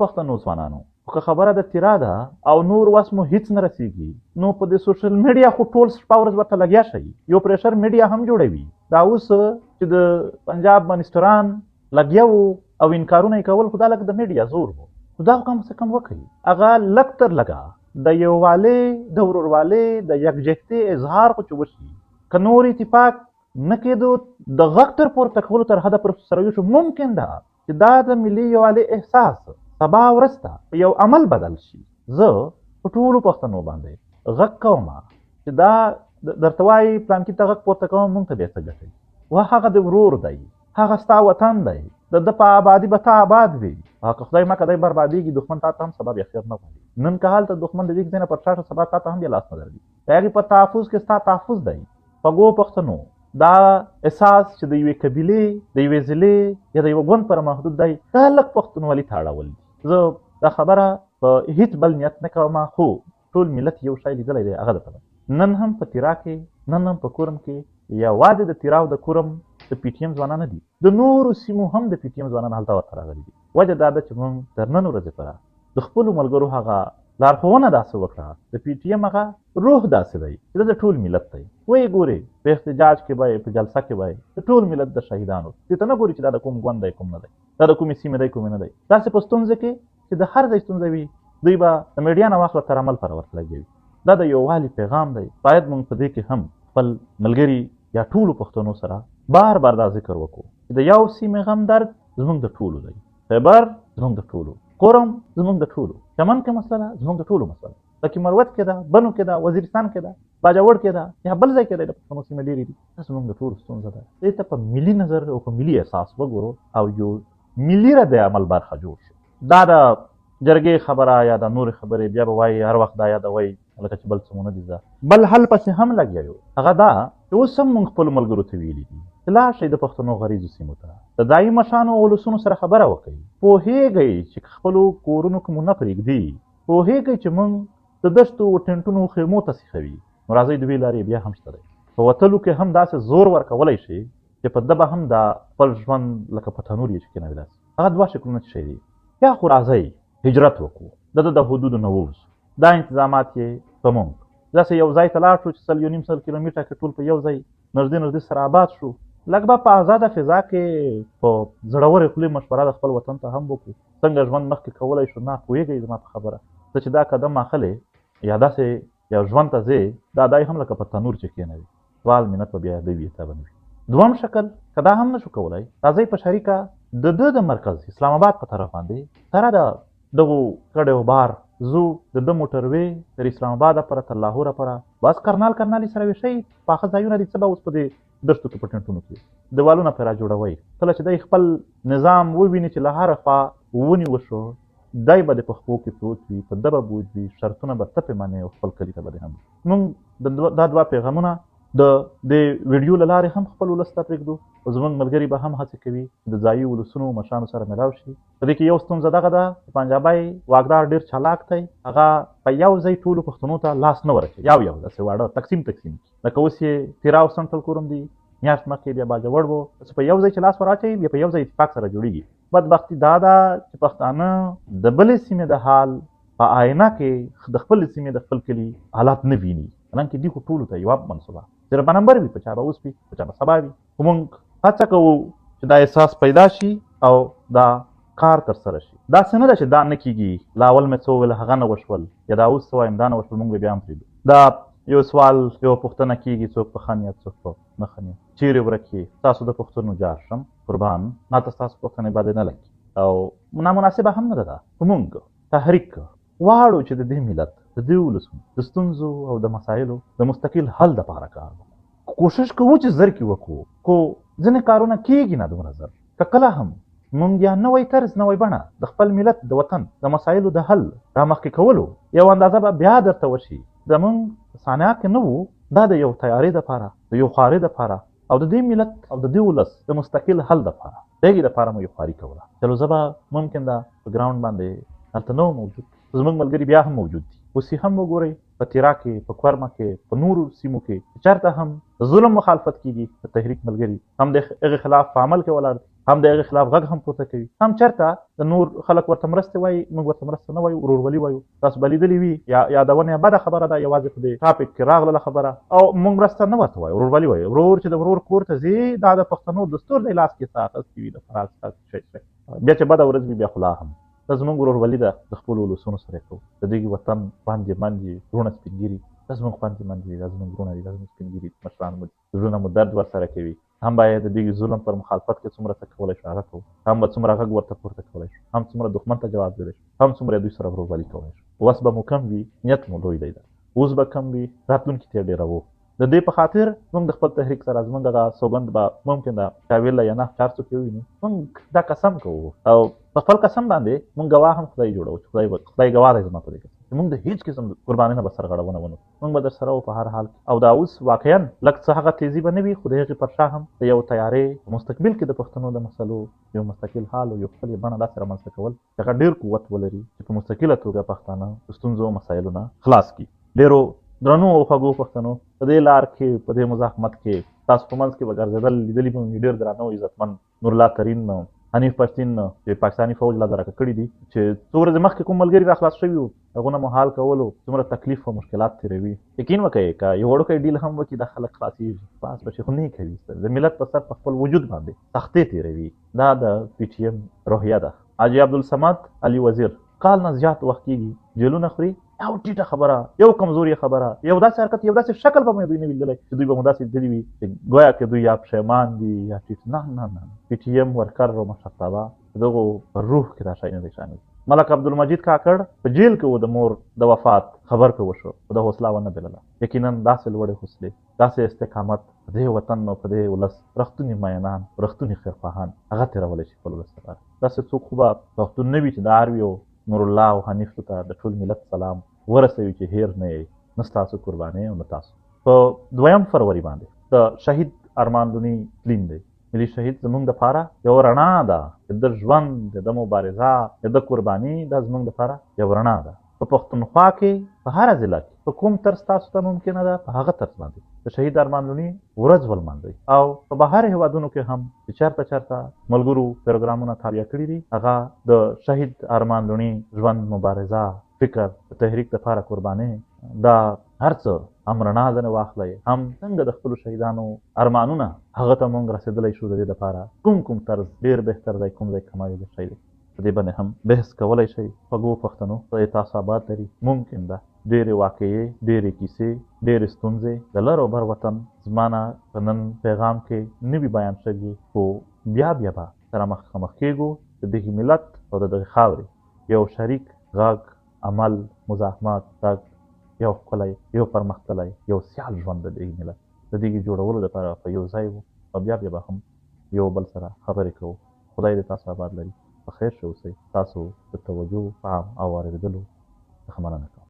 پښتنو ځوانانو که خبره د تیرا ده او نور وس مو هیڅ نه رسیږي نو په دې سوشل میډیا خو ټول شپه ورځ ورته لګیا شي. یو پریشر میډیا هم جوړوي. دا اوس چې د پنجاب منسټران لګیا وو او انکارونه یې کول، خو دا لکه د میډیا زور وو. خو دا کم څه کم وکړي، هغه لږ تر لږه د یووالي د وروروالي د یکجهتۍ اظهار خو چې وشي. که نور اتفاق نه کېدو د غږ تر پورته کولو تر حده پر سره یو شو، ممکن ده چې دا د ملي یووالي احساس سبا ورسته یو عمل بدل شي. زه په ټولو پښتنو باندې غږ کوم چې دا درته وایي پلانکي ته غږ پورته کوم، مونږ ته بیا څه ګټوي؟ و هغه د ورور دی، هغه ستا وطن دی، د په آبادي به ته آباد وي. که خدای مکه دی بربادېږي، دښمن تا ته هم سبا بیا خیر نه غواړي. نن که هلته دښمن د دې ځای نه پر شا سبا تا ته هم بیا لاس نه درځي. د هغې په تحفظ کې ستا تحفظ دی. خوږو پښتنو، دا احساس چې د یوې قبیلې، د یوې ضلعې یا د یوه ګوند پر محدود دی، دا لږ پښتونولي ته اړول دي. زه دا خبره په هیڅ بل نیت نه کوم، خو ټول ملت یو شی لیدلی دی، هغه درته نن هم په تیرا کې، نن هم په کورم کې یوازې د تیرا او د کورم د پی ټي ایم ځوانان نه دي، د نورو سیمو هم د پی ټي ایم ځوانان هلته ورته راغلي دي. وجه دا ده چې موږ تر نن ورځې پورې د خپلو ملګرو هغه لارښوونه داسې وکړه، د پی ټي ایم هغه روح داسې دی چې د ټول ملت دی. وایي ګورې په احتجاج کې به په جلسه کې به د ټول ملت د شهیدانو دې ته نه ګوري چې دا د کوم ګوند دی کوم نه دی، دا د کومې سیمې دی کومې نه دی. داسې په ستونزه کې چې د هر ځای ستونزه وي، دوی به د میډیا نه واخله تر عمل پر ورته لګوي. دا د یووالي پیغام دی. باید موږ په دې کې هم خپل ملګري یا ټولو پښتنو سره بار بار دا ذکر وکړو چې د یو سیمې غم درد زموږ د ټولو دی. خیبر زموږ د ټولو، قرم زموږ د ټولو، چمن کې مسله زموږ د ټولو مسله، لکه مروت کې ده، بنو کې ده، وزیرستان کې ده، باجوړ کې ده، یا بل ځای کې ده، د پښتنو سیمې ډېرې دي. دا زموږ د ټولو ستونزه ده. دې ته په ملي نظر او په ملي احساس وګورو او یو ملي رد عمل برخه جوړ شو. دا د جرګې خبره یا د نورې خبرې بیا به وایي هر وخت دا یادوئ لکه چې بل څه مو نه دي. زه بل حل پسې هم لګیا یو، هغه دا چې اوس هم موږ خپلو ملګرو ته ویلي دي چې لاړ شئ د پښتنو غریزو سیمو ته، د ځایي مشرانو او ولسونو سره خبره وکړئ. پوهېږئ چې خپلو کورونو کې مو نه پرېږدي، پوهېږئ چې موږ د دشتو و ټینټونو خیمو ته سیخوي، نو راځئ د دوی لارې بیا هم شته دی. په وتلو کې هم داسې زور ورکولی شي چې په ده به هم دا خپل ژوند لکه په تنور یې چې کېنوي داسې. هغه دوه شکلونه څه شی دي؟ یا خو راځئ هجرت وکړو، د حدودو نه ووځو. دا انتظامات یې په موږ داسې یو ځای ته لاړ شو چې 1.5 کیلومتره کې ټول په یو ځای نږدې سره آباد شو. لږ به په آزاده فضا کې په زړورې خولې مشوره د خپل وطن ته هم وکړو، څنګه ژوند مخکې کولی شو. نه پوهېږئ زما په خبره، ته چې دا قدم اخلې یا داسې یو ژوند ته ځې، دا دای هم لکه په تنور چې کېنوي، سوال منت به بیا یادوي تا به نه وي. دویم شکل که دا هم نشو کولی، راځئ په شریکه د مرکز اسلام آباد په طرف باندې سره د دغو کډیو بار زو د موټروې تر اسلام آباده پره تر لاهوره پره بس کرنالي سره ویشئ. پاخه ځایونه دي، څه به اوس په دې دښتو کې په ټینټونو کې دیوالونه پرې راجوړوئ. کله چې دی خپل نظام وویني چې له هره خوا ونیول شو، دی به د پښپو کې پروت وي، په ده به بوج وي، شرطونه به ته پې منې او خپل کلي ته به دې هم. موږ دا دوه پیغامونه د ویډیو له لارې هم خپل ولس ته پرېږدو، او زموږ ملګري به هم هڅې کوي د ځایي ولسونو مشرانو سره ملاو شي. په دې کې یو ستونزه دغه ده چې پنجابی واکدار ډېر چالاک دی، هغه په یو ځای ټولو پښتنو ته لاس نه ورکوي، یو داسې واړه تقسیم لکه اوس یې تیرا او سنټرل کورم دي، میاشت مخکې بیا باجوړ و، په یو ځای چې لاس ور اچوي بیا په یو ځای اتفاق سره جوړېږي. بدبختي دا ده چې پښتانه د بلې سیمې د حال په آینه کې د خپلې سیمې د خپل کلي حالات نه ویني، حالانکې دوی خو ټولو ته یوه منصوبه صرف په نمبر وي، په چا به اوس وي، په چا به سبا وي. خو موږ هڅه کوو چې دا احساس پیدا شي او دا کار ترسره شي. داسې نه ده چې دا نه کېږي، لا اول مې څه وویل هغه نه وشول، یا دا اوس څه وایم دا نه وشول، موږ بیا هم پرېږدو. دا یو سوال یو پوښتنه کېږي، څوک په ښه نیت څوک په نه ښه نیت، چیرې ورک یې؟ تاسو د پوښتنو جار شم قربان، ماته ستاسو پوښتنې باندې نه لګي او نامناسبه هم نه ده. دا خو موږ تحریک غواړو چې د دې ملت د دې ولسونو د ستونزو او د مسایلو د مستقل حل دپاره کار وکړو. کوشش کوو چې زر کې وکړو، خو ځینې کارونه کېږي نه دومره زر. که کله هم موږ یا نوی طرز نوی بڼه د خپل ملت د وطن د مسایلو د حل رامخکې کولو یو اندازه به بیا درته وشي. زموږ صانعه کې نه وو، دا د یو تیارې دپاره، د یو خوارۍ دپاره او د دې ملت او د دې ولس د مستقل حل دپاره د هغې دپاره مو یو خواري کوله. چلو زه به ممکن ده په ګراونډ باندې هلته نه موجود، زموږ ملګري بیا هم موجود دي. اوس یې هم وګورئ په تیرا کې، په کورمه کې، په نورو سیمو کې چېرته هم د ظلم مخالفت کېږي، د تحریک ملګري هم د هغې خلاف په عمل کې ولاړ دي، هم د هغې خلاف غږ هم پورته کوي. هم چېرته د نور خلک ورته مرستې وایي، موږ ورته مرسته نه وایو، ورورولي وایو. تاسو به لیدلي وي یادونه یې بده خبره ده، یوازې په دې ټاپک کې راغله خبره او موږ مرسته نه ورته وایو، ورورولي وایو. ورور چې د ورور کور ته ځي دا د پښتنو دستور دی لاس کې څه اخیستی وي د فراق شی بیا چې بده ورځ وي بیا خو لا هم دا زموږ ورورولي ده، د خپلو ولسونو سره کوو. د دې وطن خویندې مندې وروڼه سپین ږیري دا زموږ خویندې مندې دي، دا زموږ وروڼه دي، دا زموږ سپین ږیري مشران مو دي، زړونه مو درد ورسره کوي. هم باید د دې ظلم پر مخالفت کې څومره څه کولی شو هغه کوو، هم به څومره غږ ورته پورته کولی شو، هم څومره دښمن ته جواب ویلی شو، هم څومره دوی سره ورورولي کولی شو. وس به مو کم وي، نیت مو لوی دی، اوس به کم وي، راتلونکي ته یې ډېروو. د دې په خاطر موږ د خپل تحریک سره زموږ دغه سوګند به ممکن ده چاویله یا نه 400 کې ووینو. موږ دا قسم کوو او په خپل قسم باندې موږ ګواه هم خدای جوړوو چې خدای ګواه دی زما په دې قسم چې موږ د هېڅ قسم قربانۍ نه به سرغړونه ونه کړو. موږ به در سره وو په هر حال کې. او دا اوس واقعا لږ څه هغه تیزي به نه وي، خو د هغې پر شا هم د یو تیارې په مستقبل کې د پښتنو د مسلو یو مستقل حال او یو خپلې بڼه داسې رامنځته کول چې هغه ډېر قوت ولري چې په مستقله توګه پښتانه د ستونزو او مسایلو نه خلاص کړي. ډېرو درنو او خوږو پښتنو په دې لار کې په دې مزاحمت کې تاسو په منځ کې به ګرځېدل لیدلي به مې ډېر درانه او عزتمن نورالله ترین حنیف پښتین چې پاکستاني فوج لا درکه کړي دي چې څو ورځې مخکې کوم ملګري را خلاص شوي وو هغونه مو حال کولو څومره تکلیف او مشکلات تېروي. یقین وکړئ که یو وړوکی ډیل هم وکړي دا خلک خلاصېږي، پاس به شي خو نه کوي. د ملت په سر په خپل وجود باندې سختۍ تېروي. دا د پي ټي ایم روحیه ده. حاجي عبدالصمد علي وزیر کال نه زیات وخت کېږي جیلونه خوري. یو ټیټه خبره، یو کمزوري خبره، یو داسې حرکت، یو داسې شکل به مې دوی نه وي لیدلی چې دوی به مو داسې لیدلي وي چې ګویا که دوی یا پښیمان دي یا ټیټ. نه نه نه، پي ټي ایم ورکر او مشرتابه دغو په روح کې دا شی نه دی شامل. ملک عبدالمجید کاکړ په جیل کې و، د مور د وفات خبر پرې وشو، خو د حوصله ونه بلله. یقینا داسې لوړې حوصلې، داسې استقامت په دې وطن او په دې ولس رښتوني مینان، رښتوني خیرخواهان هغه تېرولی شي خپل ولس لپاره. داسې څوک خو به پښتون نه وي چې د هر یو نورالله او حنیفو ته د ټول ملت سلام ورسوي چې هیر نه یې، نه ستاسو قربانۍ او نه تاسو. په 2 فروری باندې د شهید ارمان لوني تلین دی. ملي شهید زموږ دپاره یو رڼا ده، د ده ژوند، د ده مبارزه، د ده قرباني دا زموږ دپاره یو رڼا ده. په پښتونخوا کې په هره ضلع کې په کوم طرز تاسو ته ممکنه ده په هغه طرز باندې د شهید ارمان لوني ورځ ولمانځئ. او په بهر هېوادونو کې هم چې چېرته ملګرو پروګرامونه تابع کړي دي هغه د شهید ارمان لوني ژوند، مبارزه، فکر، د تحریک دپاره قربانۍ دا هر څه هم رڼا ځنې واخلئ، هم څنګه د خپلو شهیدانو ارمانونه هغه ته مونږ رسېدلی شو. د دې دپاره کوم طرز ډېر بهتر دی، کوم ځای کمایي شی دی، په دې باندې هم بحث کولی شئ. خوږو پښتنو خدای تاسو آباد لري. ممکن ده ډېرې واقعې، ډېرې کیسې، ډېرې ستونزې د لر او بر وطن زما نه په نن پیغام کې نه وي بیان شوي، خو بیا به سره مخامخ کېږو. د دغې ملت او د دغې خاورې یو شریک غږ، عمل، مزاحمت غږ، یو ښکلی، یو پرمختللی، یو سیال ژوند د دغې ملت د دغې جوړولو لپاره په یو ځای وو او بیا به هم یو بل سره خبرې کوو. خدای دې تاسو آباد لري. په خیر شه اوسئ. تاسو د توجه، پام او اورېدلو څخه مننه کوم.